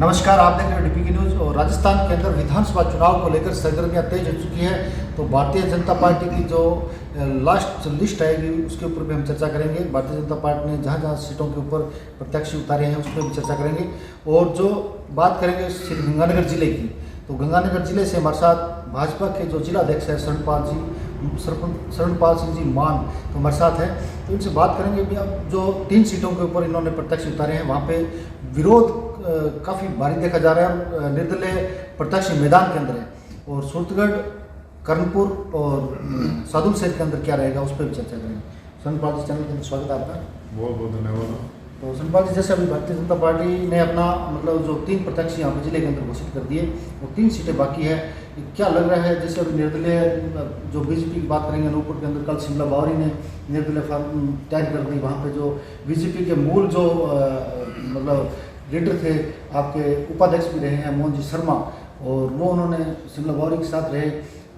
नमस्कार, आप देख रहे हैं डीपीके न्यूज़। और राजस्थान के अंदर विधानसभा चुनाव को लेकर सरगर्मियां तेज हो चुकी है। तो भारतीय जनता पार्टी की जो लास्ट लिस्ट आएगी उसके ऊपर भी हम चर्चा करेंगे। भारतीय जनता पार्टी ने जहां जहां सीटों के ऊपर प्रत्याशी उतारे हैं उस पर भी चर्चा करेंगे। और जो बात करेंगे श्री गंगानगर जिले की, तो गंगानगर जिले से हमारे साथ भाजपा के जो जिलाध्यक्ष है शरणपाल सिंह जी मान तो हमारे साथ है। तो इनसे बात करेंगे भी अब जो 3 सीटों के ऊपर इन्होंने प्रत्याशी उतारे हैं वहाँ पे विरोध काफ़ी भारी देखा जा रहा है और निर्दलीय प्रत्याशी मैदान के अंदर है। और सूरतगढ़, कर्णपुर और सादुल शेर के अंदर क्या रहेगा उस पर भी चर्चा करेंगे। शरणपाल जी, चैनल के अंदर स्वागत है आपका। बहुत बहुत धन्यवाद। तो शरणपाल जी, जैसे अभी भारतीय जनता पार्टी ने अपना मतलब जो 3 प्रत्याशी यहाँ पे जिले के अंदर घोषित कर दिए और 3 सीटें बाकी है, क्या लग रहा है? जैसे अभी निर्दलीय जो बीजेपी की बात करेंगे, अनूपपुर के अंदर कल शिमला बावरी ने निर्दलीय फॉर्म तैयार कर दी। वहाँ पे जो बीजेपी के मूल जो मतलब लीडर थे, आपके उपाध्यक्ष भी रहे हैं मोहन जी शर्मा, और वो उन्होंने शिमला बावरी के साथ रहे।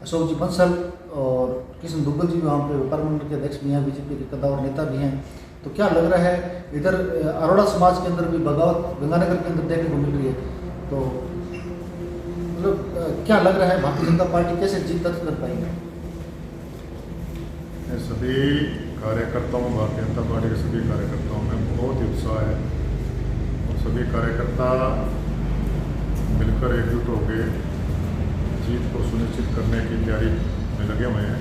अशोक जी बंसल और किशन दुग्गल जी भी वहाँ पे उपमंडल के अध्यक्ष भी हैं, बीजेपी के कद्दावर नेता भी हैं। तो क्या लग रहा है? इधर अरोड़ा समाज के अंदर भी बगावत गंगानगर के अंदर देखने को मिल रही है। तो मतलब क्या लग रहा है भारतीय जनता पार्टी कैसे जीत दर्ज कर पाएगी? सभी कार्यकर्ताओं, भारतीय जनता पार्टी के सभी कार्यकर्ताओं में बहुत ही उत्साह है और सभी कार्यकर्ता मिलकर एकजुट होकर जीत को सुनिश्चित करने की तैयारी में लगे हुए हैं।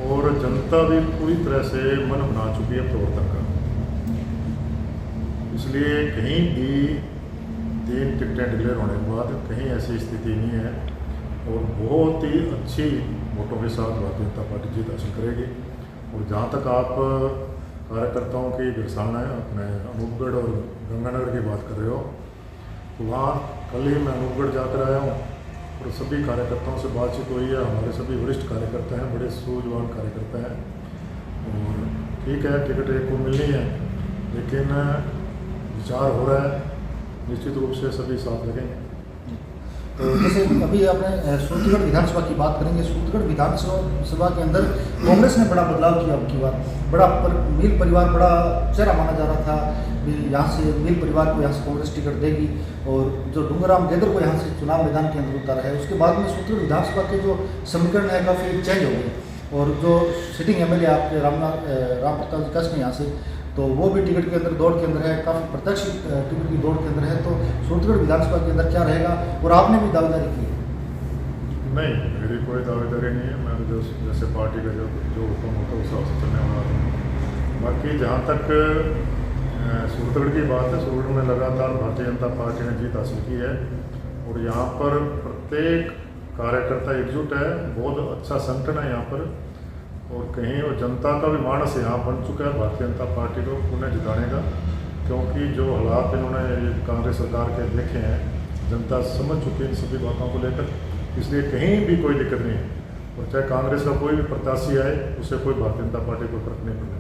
और जनता भी पूरी तरह से मन बना चुकी है प्रवर्तन का। इसलिए कहीं भी 3 टिकटें डिक्लेयर होने के बाद कहीं ऐसी स्थिति नहीं है और बहुत ही अच्छी वोटों के साथ भारतीय जनता पार्टी जीत हासिल करेगी। और जहाँ तक आप कार्यकर्ताओं की गिरसाना है अपने अनूपगढ़ और गंगानगर की बात कर रहे हो, तो वहाँ कल ही मैं अनूपगढ़ जाकर आया हूँ और सभी कार्यकर्ताओं से बातचीत हुई है। हमारे सभी वरिष्ठ कार्यकर्ता हैं, बड़े सूझवान कार्यकर्ता हैं। और ठीक है, टिकट एक को मिलनी है, लेकिन विचार हो रहा है, निश्चित रूप से सभी साथ लगेंगे। तो जैसे अभी आपने सूरतगढ़ विधानसभा की बात करेंगे। सूरतगढ़ विधानसभा के अंदर कांग्रेस ने बड़ा बदलाव किया। अब की बार बड़ा मिल परिवार बड़ा चेहरा माना जा रहा था कि यहाँ से मिल परिवार को यहाँ से कांग्रेस टिकट देगी, और जो डूंगराम गेदर को यहाँ से चुनाव मैदान के अंदर उतारा है। उसके बाद में सूरतगढ़ विधानसभा के जो समीकरण है काफ़ी चेंज हो गए, और जो सिटिंग एमएलए आपके राम प्रताप जी कश ने यहाँ से, तो वो भी टिकट के अंदर दौड़ के अंदर है, काफ़ी प्रत्यक्ष टिकट की दौड़ के अंदर है। तो सूरतगढ़ विधानसभा के अंदर क्या रहेगा? और आपने भी दावेदारी की है? नहीं, मेरी कोई दावेदारी नहीं है। मैं तो जैसे पार्टी का जो हुक्म होता है उस हिसाब से चलने वाला हूँ। बाकी जहाँ तक सूरतगढ़ की बात है, सूरतगढ़ में लगातार भारतीय जनता पार्टी ने जीत हासिल की है और यहाँ पर प्रत्येक कार्यकर्ता एकजुट है। बहुत अच्छा संगठन है यहाँ पर, और कहीं वो जनता का भी मानस यहाँ बन चुका है भारतीय जनता पार्टी को पुनः जिताने का, क्योंकि जो हालात इन्होंने कांग्रेस सरकार के देखे हैं, जनता समझ चुकी है इन सभी बातों को लेकर। इसलिए कहीं भी कोई दिक्कत नहीं है, और चाहे कांग्रेस का कोई भी प्रत्याशी आए उससे कोई भारतीय जनता पार्टी को फर्क नहीं पड़ेगा।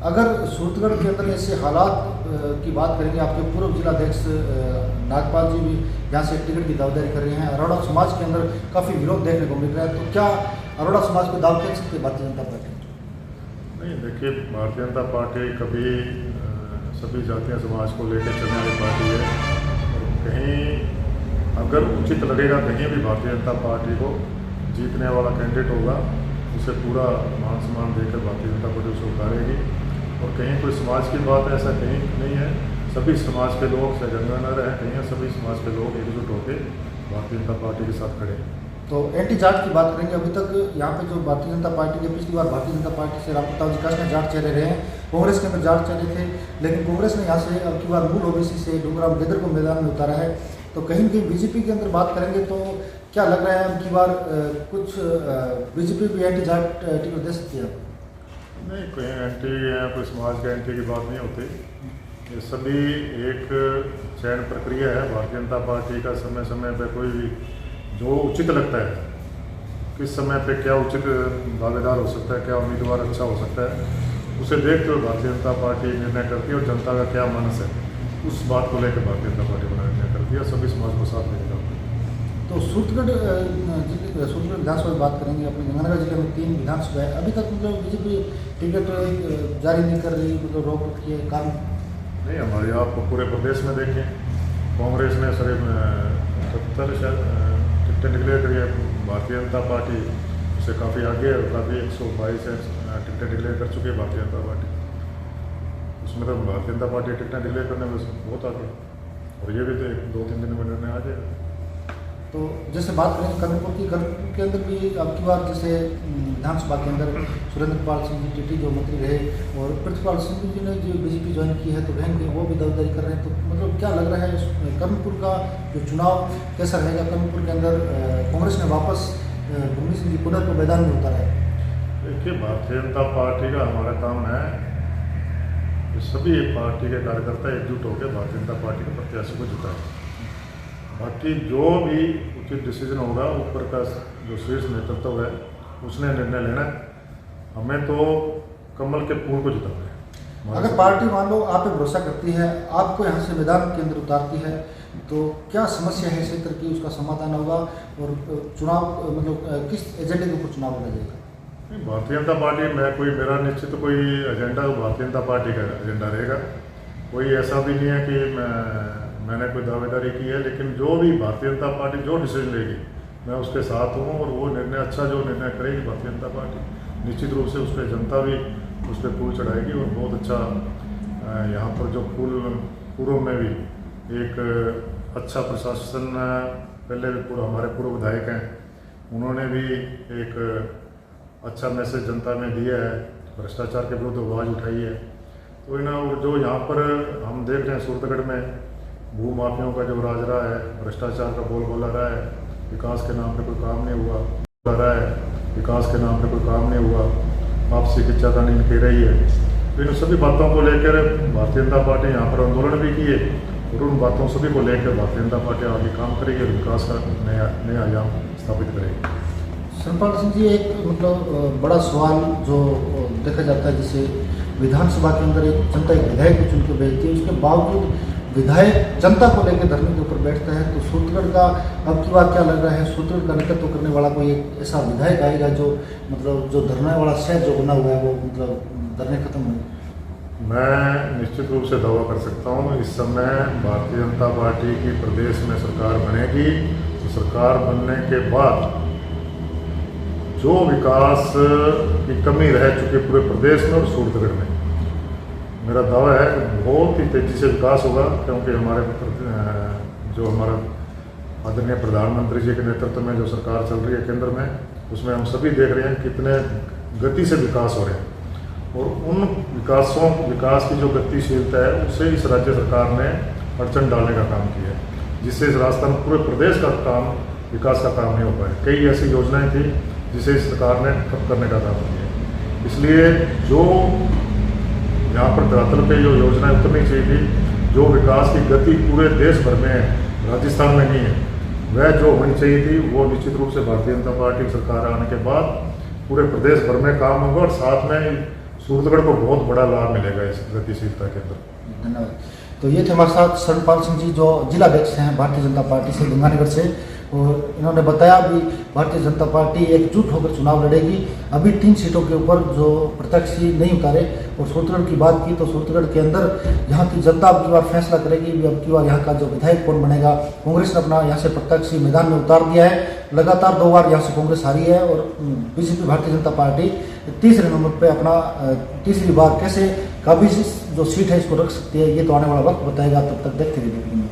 अगर सूरतगढ़ के अंदर ऐसे हालात की बात करेंगे, आपके पूर्व जिलाध्यक्ष नागपाल जी भी यहाँ से टिकट की दावेदारी कर रहे हैं। अरोड़ा समाज के अंदर काफ़ी विरोध देखने को मिल रहा है, तो क्या अरोड़ा समाज को दाव खेल सकती है भारतीय जनता पार्टी? नहीं, देखिए, भारतीय जनता पार्टी कभी सभी जातीय समाज को लेकर चलने वाली पार्टी है, और कहीं अगर उचित लगेगा कहीं भी भारतीय जनता पार्टी को जीतने वाला कैंडिडेट होगा, उसे पूरा मान सम्मान देकर भारतीय जनता पार्टी उसे उतारेगी। और कहीं कोई समाज की बात ऐसा कहीं नहीं है। सभी समाज के लोग, चाहे गंगानगर है कहीं, सभी समाज के लोग एकजुट होकर भारतीय जनता पार्टी के साथ खड़े हैं। तो एंटी जाट की बात करेंगे। अभी तक यहाँ पे जो भारतीय जनता पार्टी के, पिछली बार भारतीय जनता पार्टी से राम प्रताप जी कश ने जाट चेहरे रहे हैं, कांग्रेस के अंदर जाट चेहरे थे, लेकिन कांग्रेस ने यहाँ से अब की बार मूल ओबीसी से डूंगराम गेदर को मैदान में उतारा है। तो कहीं कहीं बीजेपी के अंदर बात करेंगे तो क्या लग रहा है अब की बार कुछ बीजेपी भी एंटी जाट टिकट दे सकती है? नहीं, कोई एंटी या कोई समाज के एंटी की बात नहीं होती। ये सभी एक चयन प्रक्रिया है। भारतीय जनता पार्टी का समय समय पर कोई भी जो उचित लगता है, किस समय पे क्या उचित दावेदार हो सकता है, क्या उम्मीदवार अच्छा हो सकता है, उसे देखते हुए भारतीय जनता पार्टी निर्णय करती है। और जनता का क्या मनस है उस बात को लेकर भारतीय जनता पार्टी बना निर्णय करती है, सभी समाज को साथ लेकर। तो सूरतगढ़ विधानसभा की बात करेंगे। अपने गंगानगर जिले में 3 विधानसभा है, अभी तक मतलब बीजेपी टिकट जारी नहीं कर रही, मतलब रोक रखी है, कारण? नहीं, हमारे आप पूरे प्रदेश में देखें कांग्रेस ने करीब 70 टिकटें डिक्लेयर करी है। भारतीय जनता पार्टी उससे काफ़ी आगे है और काफ़ी 122 टिकटें डिक्लेयर कर चुकी है भारतीय जनता पार्टी। उसमें तो भारतीय जनता पार्टी टिकटें डिक्लेयर करने में बहुत आगे, और ये भी तो 2-3 दिन में निर्णय आ जाएगा। तो जैसे बात करें कर्णपुर के अंदर भी अब की बार जैसे विधानसभा के अंदर सुरेंद्र पाल सिंह जी टीटी जो मंत्री रहे, और पृथ्वीपाल सिंह जी ने जो बीजेपी ज्वाइन की है, तो बहन के वो भी दावेदारी कर रहे हैं। तो मतलब क्या लग रहा है कर्णपुर का जो चुनाव कैसा रहेगा? कर्णपुर के अंदर कांग्रेस ने वापस भूमि सिंह जी पुनः को मैदान में उतारा है। देखिए, भारतीय जनता पार्टी का हमारा काम है कि सभी पार्टी के कार्यकर्ता एकजुट होकर भारतीय जनता पार्टी के प्रत्याशी को जिताएं। बाकी जो भी उचित डिसीजन होगा ऊपर का जो शीर्ष नेतृत्व है उसने निर्णय लेना है। हमें तो कमल के फूल को जिताना है। अगर पार्टी मान लो आप पे भरोसा करती है, आपको यहाँ से मैदान के अंदर उतारती है, तो क्या समस्या है क्षेत्र की, उसका समाधान होगा? और चुनाव मतलब किस एजेंडे के ऊपर चुनाव लड़ा जाएगा? भारतीय जनता पार्टी में मेरा निश्चित कोई एजेंडा भारतीय जनता पार्टी का एजेंडा रहेगा। कोई ऐसा भी नहीं है कि मैंने कोई दावेदारी की है, लेकिन जो भी भारतीय जनता पार्टी जो डिसीजन लेगी मैं उसके साथ हूँ, और वो निर्णय अच्छा जो निर्णय करेगी भारतीय जनता पार्टी, निश्चित रूप से उस पर जनता भी उस पर फूल चढ़ाएगी। और बहुत अच्छा यहाँ पर जो फूल पूर्व में भी एक अच्छा प्रशासन, पहले भी हमारे पूर्व विधायक हैं, उन्होंने भी एक अच्छा मैसेज जनता में दिया है, भ्रष्टाचार के विरुद्ध आवाज़ उठाई है। तो और जो यहाँ पर हम देख रहे हैं सूरतगढ़ में भू माफियाओं का जो राज रहा है, भ्रष्टाचार का बोला रहा है, विकास के नाम पे कोई काम नहीं हुआ, बोला रहा है विकास के नाम पे कोई काम नहीं हुआ, आपसी की चातानी कह रही है। तो इन सभी बातों को लेकर भारतीय जनता पार्टी यहाँ पर आंदोलन भी किए, और उन बातों सभी को लेकर भारतीय जनता पार्टी आगे काम करेगी और विकास का नया आयाम स्थापित करेगी। शरणपाल सिंह जी, एक मतलब बड़ा सवाल जो देखा जाता है, जैसे विधानसभा के अंदर एक जनता एक विधायक को चुन के भेजती है, उसके बावजूद विधायक जनता को लेकर धरने के ऊपर बैठता है। तो सूरतगढ़ का अब की बात क्या लग रहा है? सूरतगढ़ का नेतृत्व करने वाला कोई एक ऐसा विधायक आएगा जो मतलब जो धरने वाला शहर जो बना हुआ है वो मतलब धरने खत्म हो? मैं निश्चित रूप से दावा कर सकता हूँ, इस समय भारतीय जनता पार्टी की प्रदेश में सरकार बनेगी। तो सरकार बनने के बाद जो विकास की कमी रह चुकी पूरे प्रदेश में और सूरतगढ़ में, मेरा दावा है कि बहुत ही तेज़ी से विकास होगा। क्योंकि हमारा आदरणीय प्रधानमंत्री जी के नेतृत्व में जो सरकार चल रही है केंद्र में, उसमें हम सभी देख रहे हैं कितने गति से विकास हो रहे हैं, और उन विकास की जो गतिशीलता है उससे इस राज्य सरकार ने अड़चन डालने का काम किया है, जिससे इस राजस्थान पूरे प्रदेश का काम विकास का काम नहीं हो पाया। कई ऐसी योजनाएँ थी जिसे इस सरकार ने ठप करने का काम किया। इसलिए जो यहाँ पर धरातल पे जो योजनाएं उतरनी चाहिए थी, जो विकास की गति पूरे देश भर में है, राजस्थान में नहीं है, वह जो होनी चाहिए थी वो निश्चित रूप से भारतीय जनता पार्टी सरकार आने के बाद पूरे प्रदेश भर में काम होगा, और साथ में सूरतगढ़ को बहुत बड़ा लाभ मिलेगा इस गतिशीलता के अंदर। धन्यवाद। तो ये थे हमारे साथ शरणपाल सिंह जी, जो जिला अध्यक्ष हैं भारतीय जनता पार्टी से गंगानगर से, और इन्होंने बताया भी भारतीय जनता पार्टी एकजुट होकर चुनाव लड़ेगी। अभी 3 सीटों के ऊपर जो प्रत्याशी नहीं उतारे, और सूरतगढ़ की बात की तो सूरतगढ़ के अंदर यहाँ की जनता अब की बार फैसला करेगी, अब की बार यहाँ का जो विधायक कौन बनेगा। कांग्रेस ने अपना यहाँ से प्रत्याशी मैदान में उतार दिया है, लगातार 2 बार यहाँ से कांग्रेस हारी है, और बीजेपी भारतीय जनता पार्टी तीसरे नंबर पर अपना तीसरी बार कैसे काबिज जो सीट है इसको रख सकती है, ये तो आने वाला वक्त बताएगा। तब तक देखते रहिए।